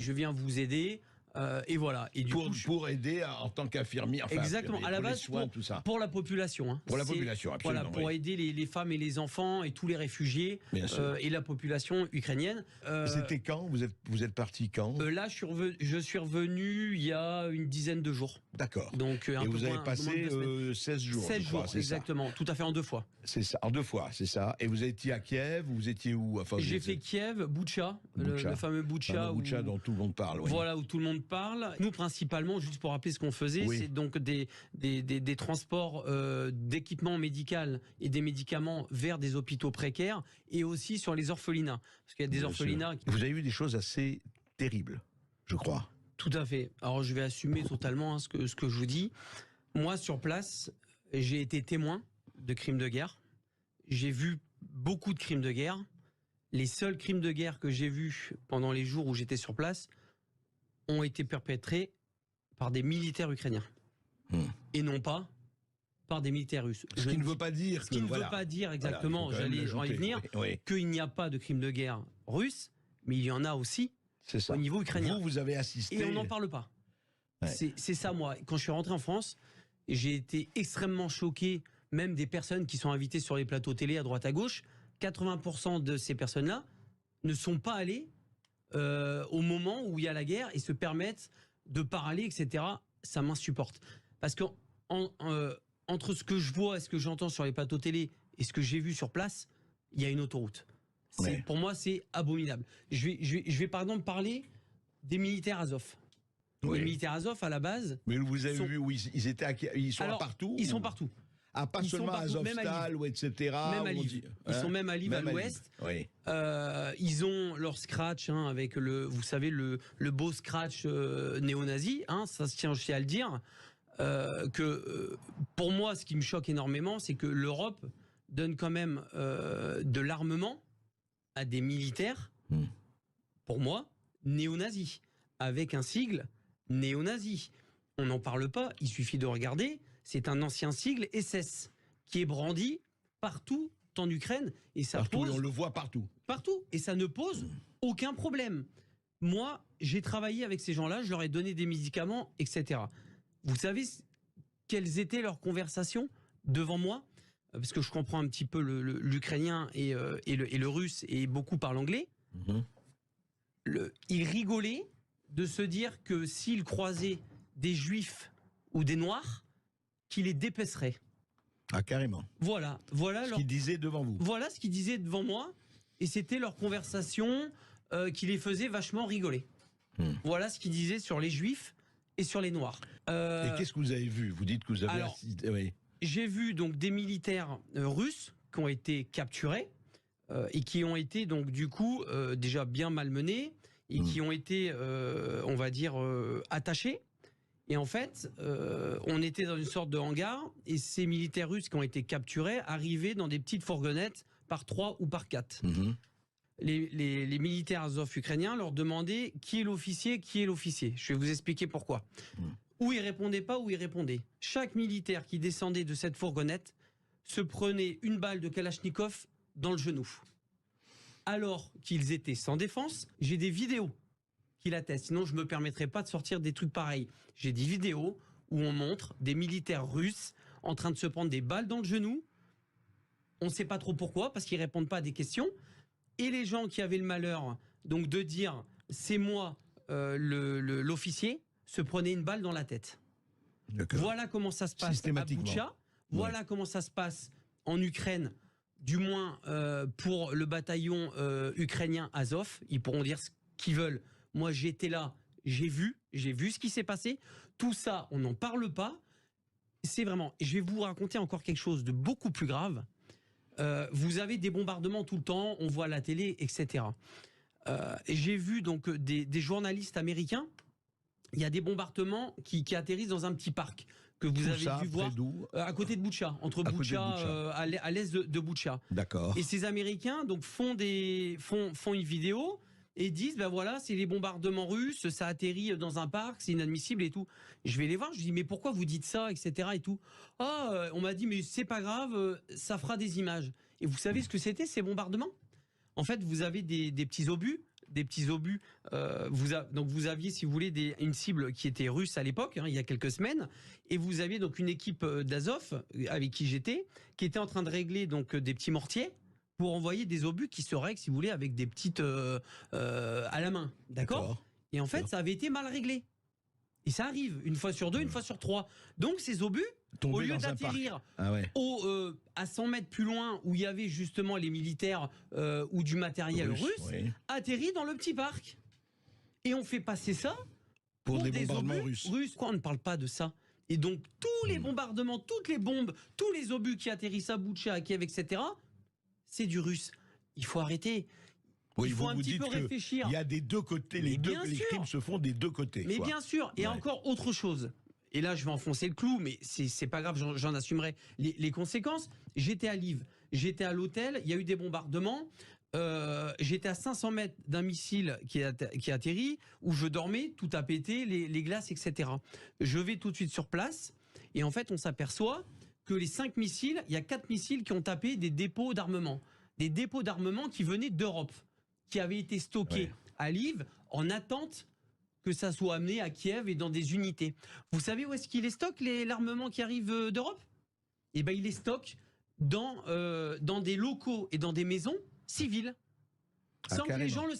Je viens vous aider. Et voilà. Et du coup, pour aider en tant qu'infirmier. Enfin, exactement. À la base, soins, tout ça. pour la population. Hein. Pour la population, absolument. Voilà, pour aider les femmes et les enfants et tous les réfugiés et la population ukrainienne. C'était quand vous êtes parti quand? Là, je suis revenu il y a une dizaine de jours. D'accord. Donc, et vous avez passé 16 jours. 16 jours, exactement. Ça. Tout à fait, en 2 fois. C'est ça, en 2 fois, c'est ça. Et vous étiez à Kiev, vous étiez où? Enfin, j'ai fait Kiev, Butcha, le fameux Butcha. Butcha dont tout le monde parle. Oui. Voilà, où tout le monde parle. Nous, principalement, juste pour rappeler ce qu'on faisait, c'est donc des transports d'équipements médicaux et des médicaments vers des hôpitaux précaires et aussi sur les orphelinats. Parce qu'il y a des orphelinats... Vous avez vu des choses assez terribles, je crois. Tout à fait. Alors, je vais assumer totalement ce que je vous dis. Moi, sur place, j'ai été témoin de crimes de guerre. J'ai vu beaucoup de crimes de guerre. Les seuls crimes de guerre que j'ai vus pendant les jours où j'étais sur place ont été perpétrés par des militaires ukrainiens. Et non pas par des militaires russes. Ce qui ne veut pas dire... Ce qui ne veut pas dire exactement, j'allais y venir, qu'il n'y a pas de crimes de guerre russes, mais il y en a aussi au niveau ukrainien. Vous avez assisté... Et on n'en parle pas. Ouais. C'est ça, moi. Quand je suis rentré en France, j'ai été extrêmement choqué, même des personnes qui sont invitées sur les plateaux télé à droite à gauche. 80% de ces personnes-là ne sont pas allées au moment où il y a la guerre et se permettent de parler, etc. Ça m'insupporte. Parce que entre ce que je vois et ce que j'entends sur les plateaux télé et ce que j'ai vu sur place, il y a une autoroute. Pour moi, c'est abominable. Je vais par exemple parler des militaires Azov. Les militaires Azov, à la base... Mais vous avez vu où ils sont partout? Ils sont partout. Ah, pas seulement à Azovstal, ou etc. Même à Lviv. Ils sont même à Lviv, à l'ouest. Oui. Ils ont leur scratch, avec vous savez, le beau scratch néo-nazi, ça se tient aussi à le dire, pour moi, ce qui me choque énormément, c'est que l'Europe donne quand même de l'armement à des militaires, pour moi, néo-nazis, avec un sigle néo-nazi. On n'en parle pas, il suffit de regarder, c'est un ancien sigle SS qui est brandi partout en Ukraine et ça pose... on le voit partout. Partout, et ça ne pose aucun problème. Moi, j'ai travaillé avec ces gens-là, je leur ai donné des médicaments, etc. Vous savez quelles étaient leurs conversations devant moi? Parce que je comprends un petit peu l'ukrainien et le russe et beaucoup parlent anglais. Ils rigolaient de se dire que s'ils croisaient des juifs ou des noirs, qu'ils les dépeceraient. Ah, carrément. Voilà ce qu'ils disaient devant vous. Voilà ce qu'ils disaient devant moi, et c'était leur conversation qui les faisait vachement rigoler. Voilà ce qu'ils disaient sur les juifs et sur les noirs. Et qu'est-ce que vous avez vu? Vous dites que vous avez assisté. J'ai vu donc des militaires russes qui ont été capturés et qui ont été donc du coup déjà bien malmenés et qui ont été, on va dire, attachés. Et en fait, on était dans une sorte de hangar et ces militaires russes qui ont été capturés arrivaient dans des petites fourgonnettes par 3 ou par 4. Les militaires Azov ukrainiens leur demandaient qui est l'officier, qui est l'officier. Je vais vous expliquer pourquoi. Ou ils répondaient pas, ou ils répondaient. Chaque militaire qui descendait de cette fourgonnette se prenait une balle de Kalachnikov dans le genou. Alors qu'ils étaient sans défense, j'ai des vidéos qui l'attestent. Sinon, je me permettrais pas de sortir des trucs pareils. J'ai des vidéos où on montre des militaires russes en train de se prendre des balles dans le genou. On ne sait pas trop pourquoi, parce qu'ils répondent pas à des questions. Et les gens qui avaient le malheur donc de dire c'est moi l'officier, se prenaient une balle dans la tête. Voilà comment ça se passe à Butcha. Voilà comment ça se passe en Ukraine, du moins pour le bataillon ukrainien Azov. Ils pourront dire ce qu'ils veulent. Moi, j'étais là, j'ai vu ce qui s'est passé. Tout ça, on n'en parle pas. C'est vraiment... Je vais vous raconter encore quelque chose de beaucoup plus grave. Vous avez des bombardements tout le temps, on voit la télé, etc. J'ai vu donc des journalistes américains. Il y a des bombardements qui atterrissent dans un petit parc que vous avez dû voir à côté de Butcha, entre Butcha, à l'est de Butcha. D'accord. Et ces Américains donc font une vidéo et disent ben voilà, c'est les bombardements russes, ça atterrit dans un parc, c'est inadmissible et tout. Je vais les voir, je dis mais pourquoi vous dites ça, etc. et tout. On m'a dit mais c'est pas grave, ça fera des images. Et vous savez ce que c'était ces bombardements? En fait, vous avez des petits obus des petits obus. Donc vous aviez, si vous voulez, une cible qui était russe à l'époque, il y a quelques semaines, et vous aviez donc une équipe d'Azov avec qui j'étais, qui était en train de régler donc des petits mortiers pour envoyer des obus qui se règlent, si vous voulez, avec des petites à la main, d'accord. Et en fait, ça avait été mal réglé. Et ça arrive une fois sur deux, une fois sur trois. Donc ces obus, au lieu d'atterrir à 100 mètres plus loin où il y avait justement les militaires ou du matériel russe, atterrit dans le petit parc. Et on fait passer ça pour des bombardements obus russes. Pourquoi on ne parle pas de ça? Et donc tous les bombardements, toutes les bombes, tous les obus qui atterrissent à Boutcha, à Kiev, etc., c'est du russe. Il faut arrêter. Il faut un petit peu réfléchir. Il y a des deux côtés, les crimes se font des deux côtés. Mais bien sûr, et encore autre chose. Et là, je vais enfoncer le clou, mais c'est pas grave, j'en assumerai les conséquences. J'étais à Lviv, j'étais à l'hôtel, il y a eu des bombardements. J'étais à 500 mètres d'un missile qui atterrit, où je dormais, tout a pété, les glaces, etc. Je vais tout de suite sur place, et en fait, on s'aperçoit que les 5 missiles, il y a 4 missiles qui ont tapé des dépôts d'armement. Des dépôts d'armement qui venaient d'Europe, qui avaient été stockés à Lviv en attente que ça soit amené à Kiev et dans des unités. Vous savez où est-ce qu'il les stocke, l'armement qui arrive d'Europe? Eh bien, il les stocke dans des locaux et dans des maisons civiles, sans que les gens le